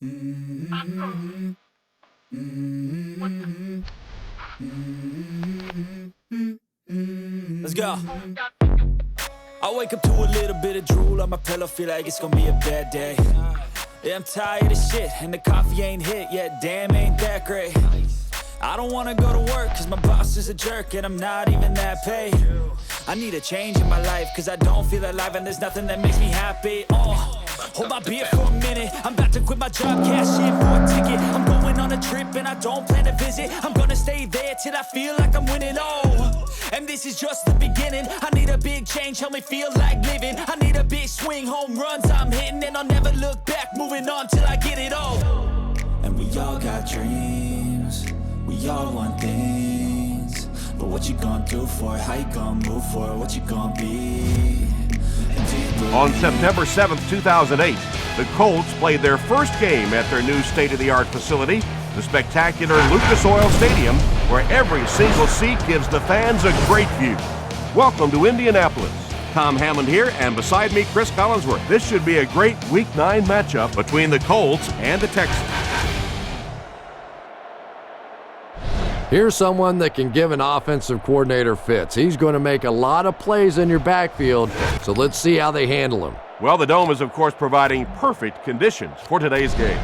Let's go. I wake up to a little bit of drool on my pillow, feel like it's gonna be a bad day. Yeah, I'm tired of shit, and the coffee ain't hit yet, damn, ain't that great. I don't wanna go to work, cause my boss is a jerk, and I'm not even that paid. I need a change in my life, cause I don't feel alive, and there's nothing that makes me happy. Hold my beer for a minute, I'm about to quit my job, cash in for a ticket. I'm going on a trip, and I don't plan to visit. I'm gonna stay there till I feel like I'm winning, and this is just the beginning. I need a big change, help me feel like living. I need a big swing, home runs I'm hitting, and I'll never look back, moving on till I get it all. And we all got dreams, we all want things, but what you gonna do for it? How you gonna move for it? What you gonna be? On September 7th, 2008, the Colts played their first game at their new state-of-the-art facility, the spectacular Lucas Oil Stadium, where every single seat gives the fans a great view. Welcome to Indianapolis. Tom Hammond here, and beside me, Chris Collinsworth. This should be a great Week 9 matchup between the Colts and the Texans. Here's someone that can give an offensive coordinator fits. He's going to make a lot of plays in your backfield, so let's see how they handle him. Well, the Dome is, of course, providing perfect conditions for today's game.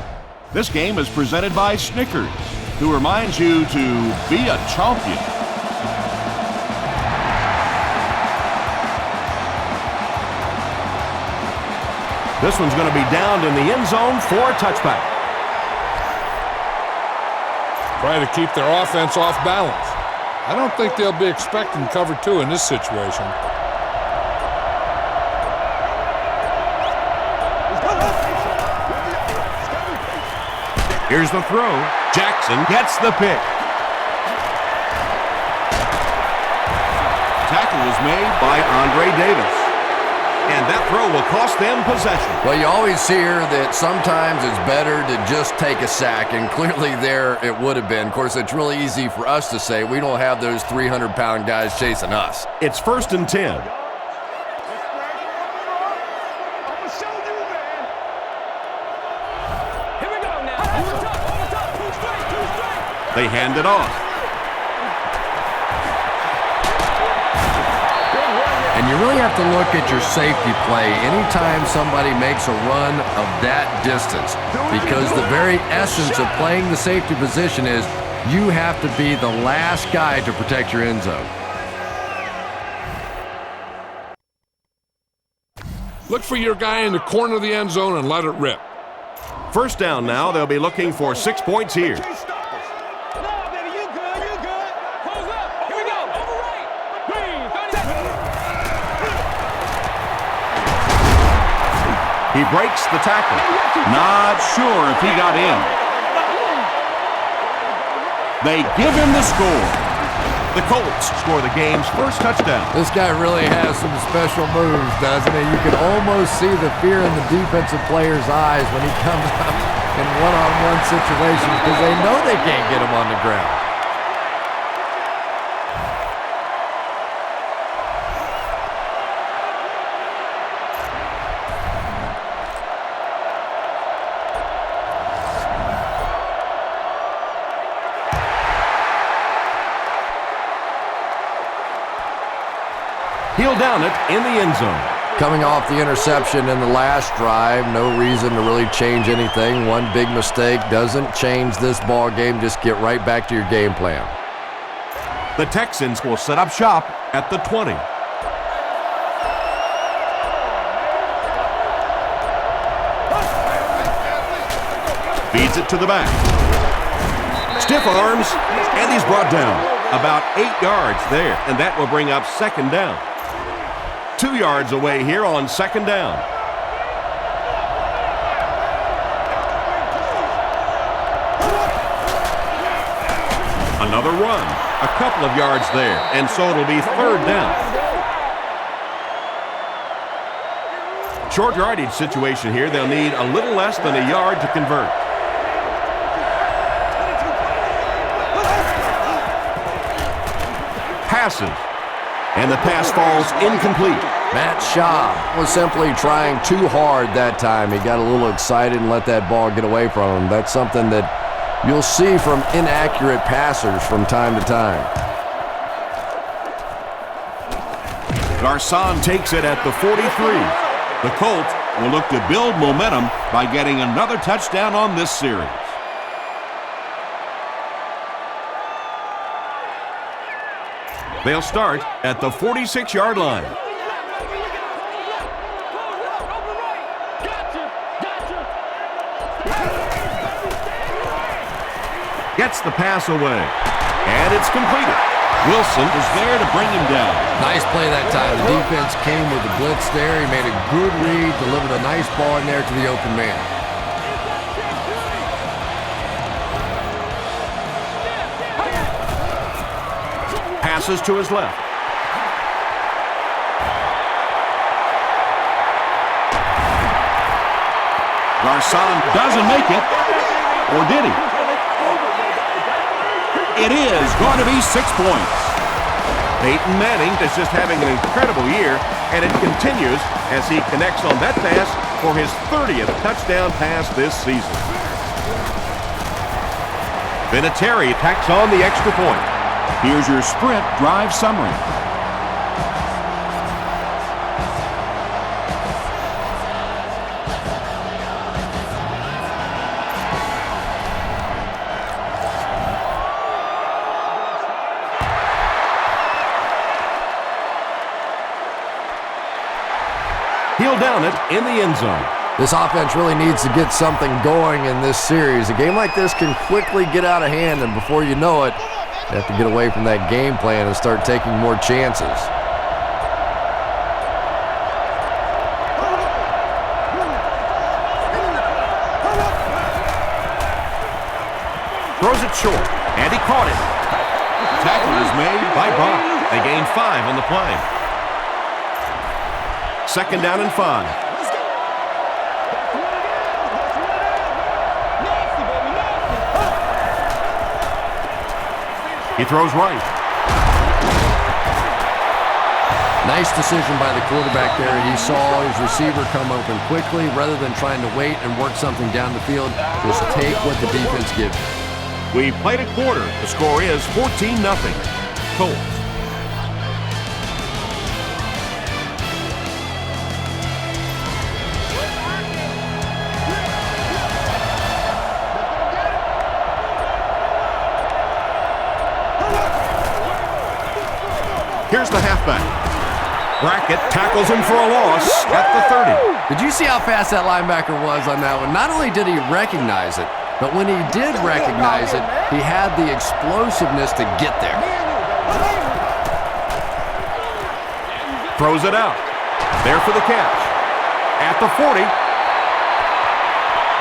This game is presented by Snickers, who reminds you to be a champion. This one's going to be downed in the end zone for a touchback. Try to keep their offense off balance. I don't think they'll be expecting cover 2 in this situation. Here's the throw. Jackson gets the pick. Tackle was made by Andre Davis. And that throw will cost them possession. Well, you always hear that sometimes it's better to just take a sack, and clearly there it would have been. Of course, it's really easy for us to say. We don't have those 300-pound guys chasing us. It's 1st and 10. They hand it off. And you really have to look at your safety play anytime somebody makes a run of that distance, because the very essence of playing the safety position is you have to be the last guy to protect your end zone. Look for your guy in the corner of the end zone and let it rip. First down now. They'll be looking for 6 points here. He breaks the tackle. Not sure if he got in. They give him the score. The Colts score the game's first touchdown. This guy really has some special moves, doesn't he? You can almost see the fear in the defensive player's eyes when he comes up in one-on-one situations, because they know they can't get him on the ground. He'll down it in the end zone. Coming off the interception in the last drive, no reason to really change anything. One big mistake doesn't change this ball game. Just get right back to your game plan. The Texans will set up shop at the 20. Feeds it to the back. Stiff arms, and he's brought down. About 8 yards there, and that will bring up second down. 2 yards away here on second down. Another run, a couple of yards there, and so it'll be third down. Short yardage situation here. They'll need a little less than a yard to convert. Passes. And the pass falls incomplete. Matt Schaub was simply trying too hard that time. He got a little excited and let that ball get away from him. That's something that you'll see from inaccurate passers from time to time. Garcon takes it at the 43. The Colts will look to build momentum by getting another touchdown on this series. They'll start at the 46-yard line. Gets the pass away, and it's completed. Wilson is there to bring him down. Nice play that time. The defense came with the blitz there. He made a good read, delivered a nice ball in there to the open man. Passes to his left. Garcon doesn't make it, or did he? It is going to be 6 points. Peyton Manning is just having an incredible year, and it continues as he connects on that pass for his 30th touchdown pass this season. Vinatieri tacks on the extra point. Here's your sprint drive summary. He'll down it in the end zone. This offense really needs to get something going in this series. A game like this can quickly get out of hand, and before you know it, you have to get away from that game plan and start taking more chances. Throws it short, and he caught it. Tackle is made by Brock. They gain 5 on the play. 2nd down and 5. He throws right. Nice decision by the quarterback there. He saw his receiver come open quickly. Rather than trying to wait and work something down the field, just take what the defense gives you. We've played a quarter. The score is 14-0. Colts. Here's the halfback. Brackett tackles him for a loss at the 30. Did you see how fast that linebacker was on that one? Not only did he recognize it, but when he did recognize it, he had the explosiveness to get there. Throws it out. There for the catch. At the 40.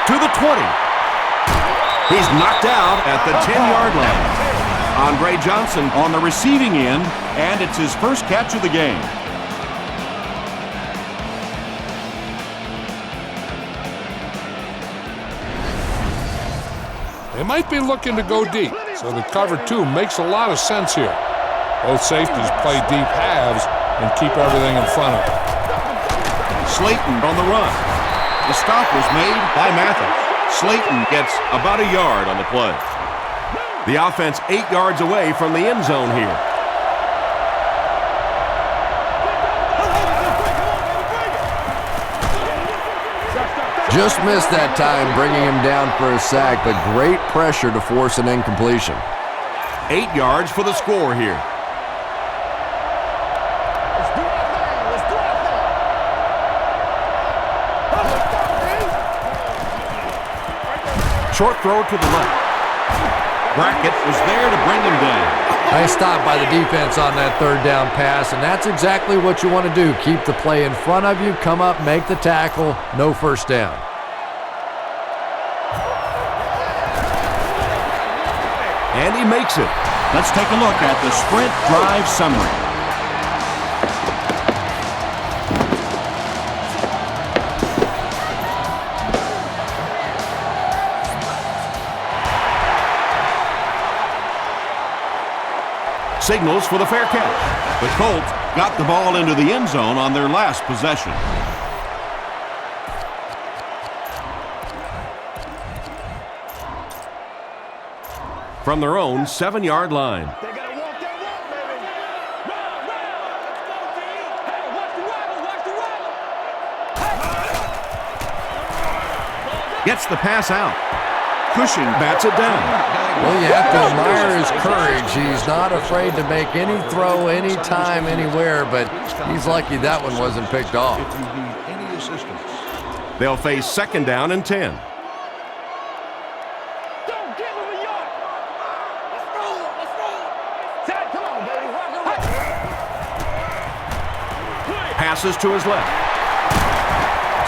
To the 20. He's knocked out at the 10-yard line. Andre Johnson on the receiving end, and it's his first catch of the game. They might be looking to go deep, so the cover 2 makes a lot of sense here. Both safeties play deep halves and keep everything in front of them. Slaton on the run. The stop was made by Mathis. Slaton gets about a yard on the play. The offense 8 yards away from the end zone here. Just missed that time, bringing him down for a sack, but great pressure to force an incompletion. 8 yards for the score here. Short throw to the left. Brackett was there to bring him down. Nice stop by the defense on that 3rd down pass, and that's exactly what you want to do. Keep the play in front of you, come up, make the tackle, no first down. And he makes it. Let's take a look at the sprint drive summary. Signals for the fair catch. The Colts got the ball into the end zone on their last possession. From their own 7-yard line. Gets the pass out. Cushing bats it down. Well, you have to admire his courage. He's not afraid to make any throw, anytime, anywhere, but he's lucky that one wasn't picked off. If you need any assistance. They'll face 2nd down and 10. Don't give him a yard. Let's roll. Let's roll. Zach, come on, baby. Rock it. Passes to his left.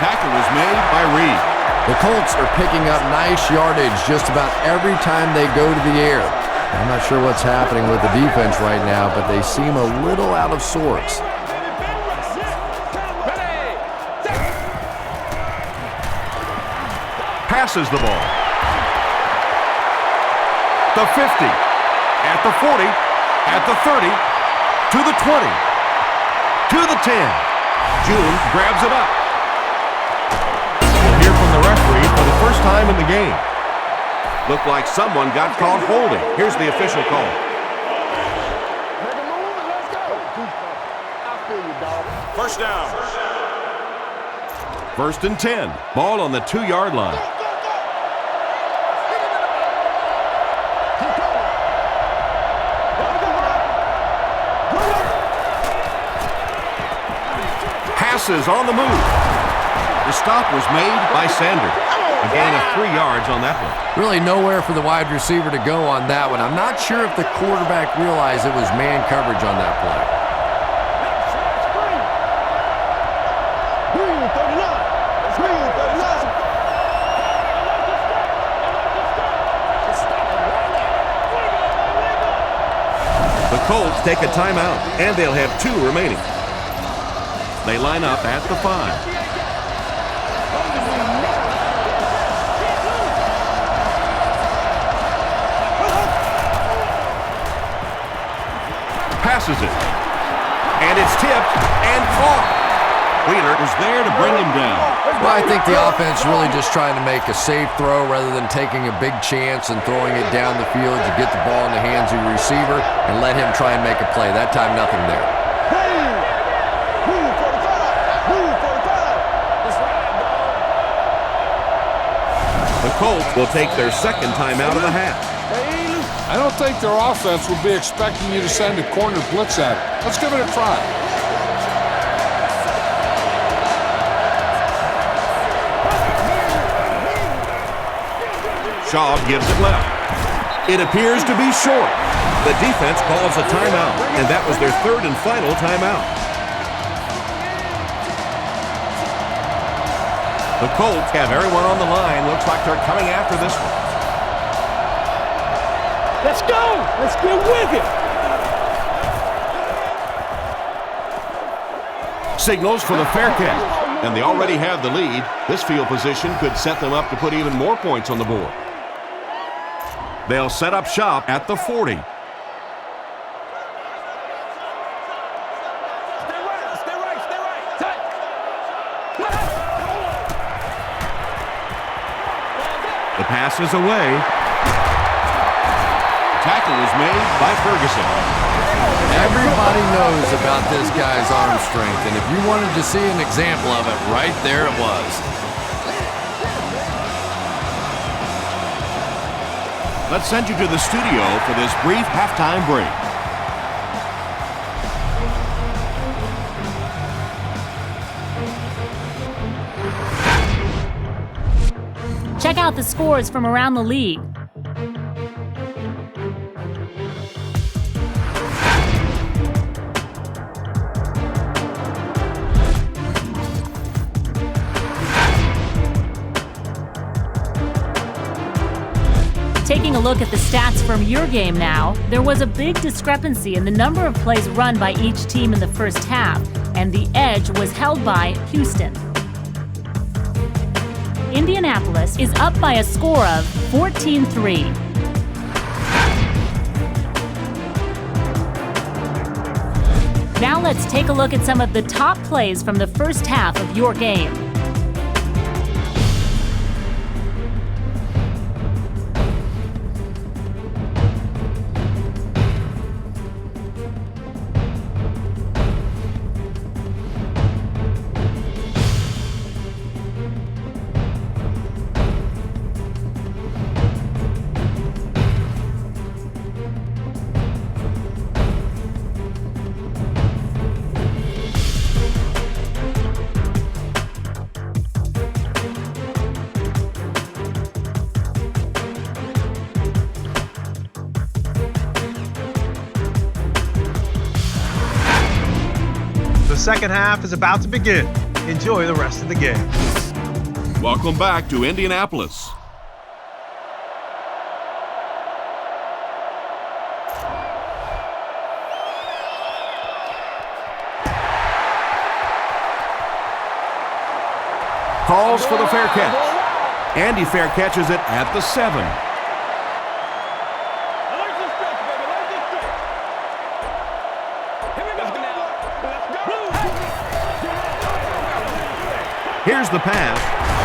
Tackle is made by Reed. The Colts are picking up nice yardage just about every time they go to the air. I'm not sure what's happening with the defense right now, but they seem a little out of sorts. Passes the ball. The 50, at the 40, at the 30, to the 20, to the 10. June grabs it up. We'll hear from the referee for the first time in the game. Looked like someone got caught holding. Here's the official call. First down. 1st and 10. Ball on the 2-yard line. Passes on the move. The stop was made by Sander. A gain of 3 yards on that one. Really nowhere for the wide receiver to go on that one. I'm not sure if the quarterback realized it was man coverage on that play. The Colts take a timeout, and they'll have 2 remaining. They line up at the 5. Passes it. And it's tipped and caught. Wheeler is there to bring him down. Well, I think the offense really just trying to make a safe throw rather than taking a big chance and throwing it down the field. You get the ball in the hands of your receiver and let him try and make a play. That time, nothing there. The Colts will take their 2nd timeout of the half. I don't think their offense will be expecting you to send a corner blitz at it. Let's give it a try. Schaub gives it left. It appears to be short. The defense calls a timeout, and that was their 3rd and final timeout. The Colts have everyone on the line. Looks like they're coming after this one. Let's go. Let's get with it. Signals for the fair catch, and they already have the lead. This field position could set them up to put even more points on the board. They'll set up shop at the 40. The pass is away. Tackle is made by Ferguson. Everybody knows about this guy's arm strength, and if you wanted to see an example of it, right there it was. Let's send you to the studio for this brief halftime break. Check out the scores from around the league. Taking a look at the stats from your game now, there was a big discrepancy in the number of plays run by each team in the first half, and the edge was held by Houston. Indianapolis is up by a score of 14-3. Now let's take a look at some of the top plays from the first half of your game. The second half is about to begin. Enjoy the rest of the game. Welcome back to Indianapolis. Calls for the fair catch. Andy fair catches it at the 7. Here's the pass.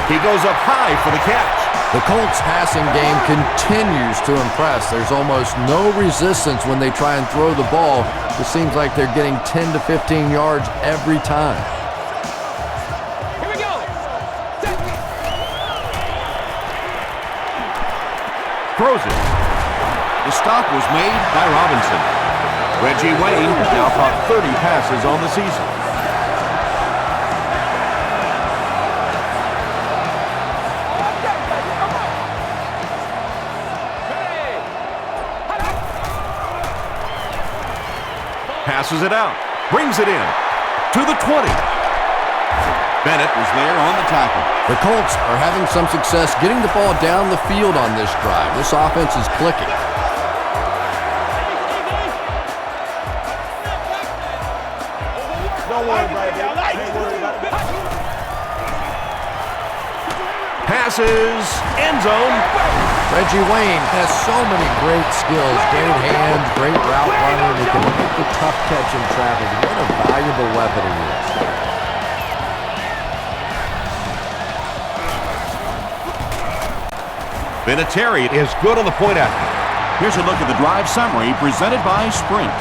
He goes up high for the catch. The Colts passing game continues to impress. There's almost no resistance when they try and throw the ball. It seems like they're getting 10 to 15 yards every time. Here we go. Throws it. The stop was made by Robinson. Reggie Wayne has now caught 30 passes on the season. Passes it out, brings it in to the 20. Bennett was there on the tackle. The Colts are having some success getting the ball down the field on this drive. This offense is clicking. Don't worry about it. Don't worry about it. Passes, end zone. Reggie Wayne has so many great skills, great hands, great route runner. He can make the tough catch in traffic. What a valuable weapon he is. Vinatieri is good on the point after. Here's a look at the drive summary presented by Sprint.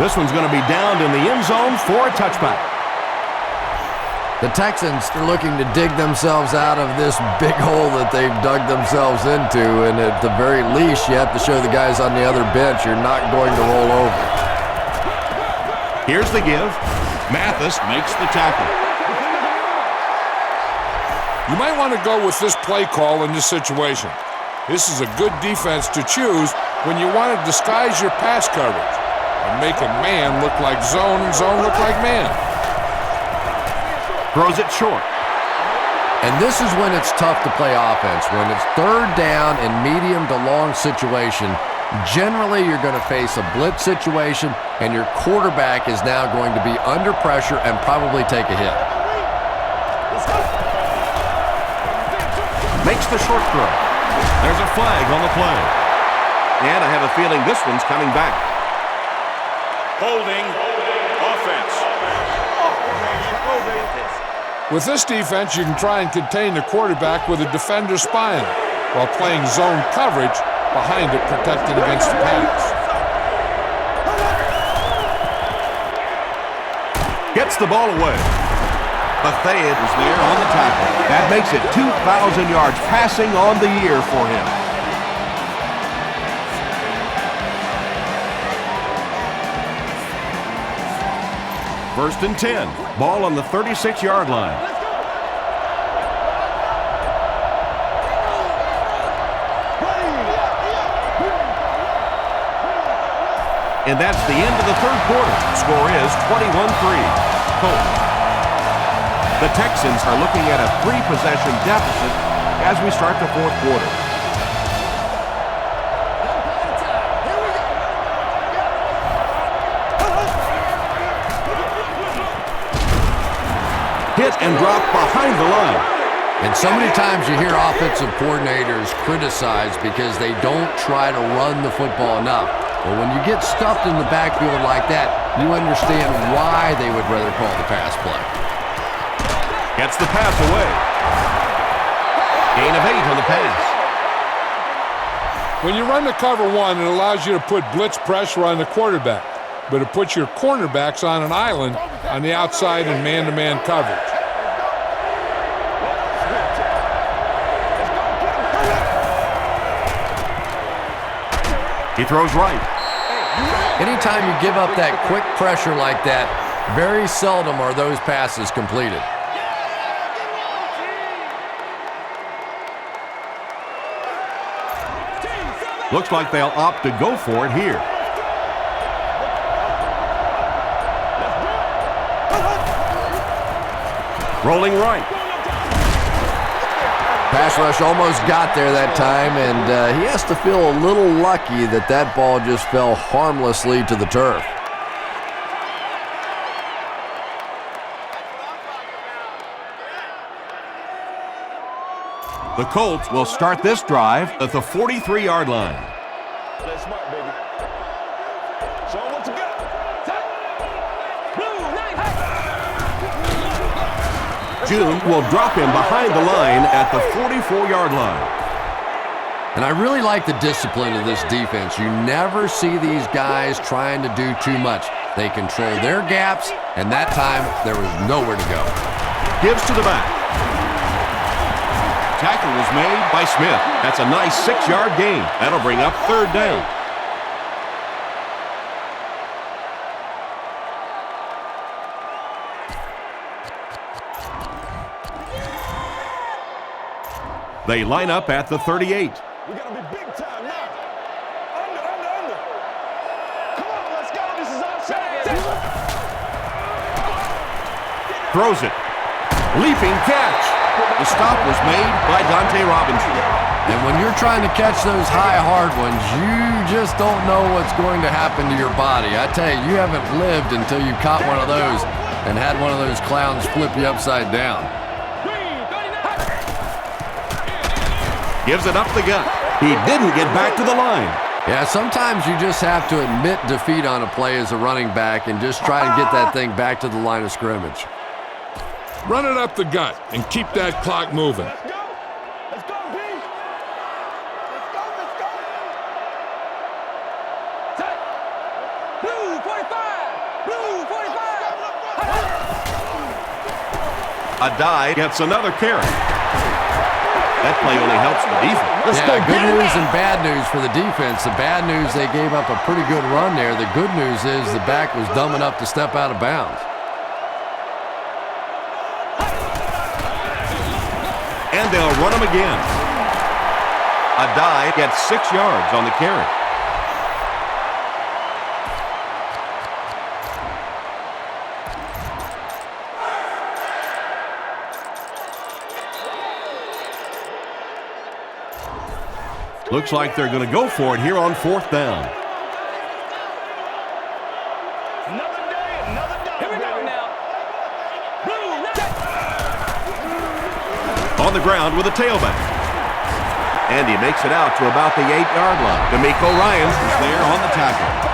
This one's going to be downed in the end zone for a touchback. The Texans are looking to dig themselves out of this big hole that they've dug themselves into, and at the very least, you have to show the guys on the other bench you're not going to roll over. Here's the give. Mathis makes the tackle. You might want to go with this play call in this situation. This is a good defense to choose when you want to disguise your pass coverage and make a man look like zone and zone look like man. Throws it short. And this is when it's tough to play offense. When it's third down and medium to long situation, generally you're going to face a blitz situation, and your quarterback is now going to be under pressure and probably take a hit. Makes the short throw. There's a flag on the play. And I have a feeling this one's coming back. Holding offense. With this defense, you can try and contain the quarterback with a defender spying while playing zone coverage behind it, protecting against the pass. Gets the ball away. Bethea is there on the tackle. That makes it 2,000 yards passing on the year for him. First and 10. Ball on the 36-yard line. And that's the end of the third quarter. Score is 21-3. Colts. The Texans are looking at a 3-possession deficit as we start the fourth quarter. Hit and drop behind the line. And so many times you hear offensive coordinators criticized because they don't try to run the football enough. But when you get stuffed in the backfield like that, you understand why they would rather call the pass play. Gets the pass away. Gain of 8 on the pass. When you run the cover one, it allows you to put blitz pressure on the quarterback, but it puts your cornerbacks on an island on the outside in man-to-man coverage. He throws right. Anytime you give up that quick pressure like that, very seldom are those passes completed. Looks like they'll opt to go for it here. Rolling right. Pass rush almost got there that time, and he has to feel a little lucky that that ball just fell harmlessly to the turf. The Colts will start this drive at the 43-yard line. Play smart, baby. Show 'em what you got. Blue, June will drop him behind the line at the 44-yard line. And I really like the discipline of this defense. You never see these guys trying to do too much. They control their gaps, and that time there was nowhere to go. Gives to the back. Tackle was made by Smith. That's a nice 6-yard gain. That'll bring up third down. They line up at the 38. We gotta be big time now. Under. Come on, let's go. This is our shot. Throws it. Leaping catch. The stop was made by Dante Robinson. And when you're trying to catch those high, hard ones, you just don't know what's going to happen to your body. I tell you, you haven't lived until you caught one of those and had one of those clowns flip you upside down. Gives it up the gut. He didn't get back to the line. Yeah, sometimes you just have to admit defeat on a play as a running back and just try and get that thing back to the line of scrimmage. Run it up the gut and keep that clock moving. Let's go. Let's go, B. Let's go. Tight. Blue 45. Blue 45. A dive gets another carry. That play only helps the defense. Yeah, good news and bad news for the defense. The bad news, they gave up a pretty good run there. The good news is the back was dumb enough to step out of bounds. And they'll run him again. A dive gets 6 yards on the carry. Looks like they're going to go for it here on 4th down. Another day, another dog. Here we go now. On the ground with a tailback. And he makes it out to about the 8-yard line. D'Amico Ryans is there on the tackle.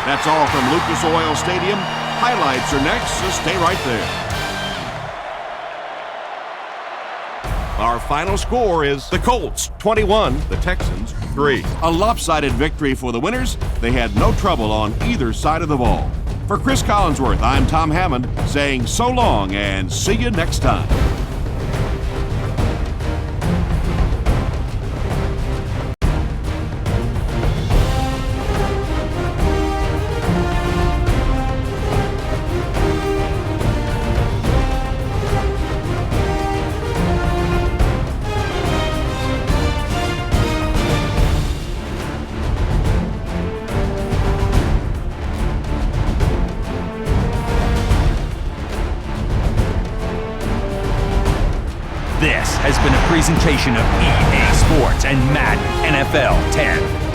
That's all from Lucas Oil Stadium. Highlights are next, so stay right there. Our final score is the Colts 21, the Texans 3. A lopsided victory for the winners. They had no trouble on either side of the ball. For Chris Collinsworth, I'm Tom Hammond saying so long and see you next time. This has been a presentation of EA Sports and Madden NFL 10.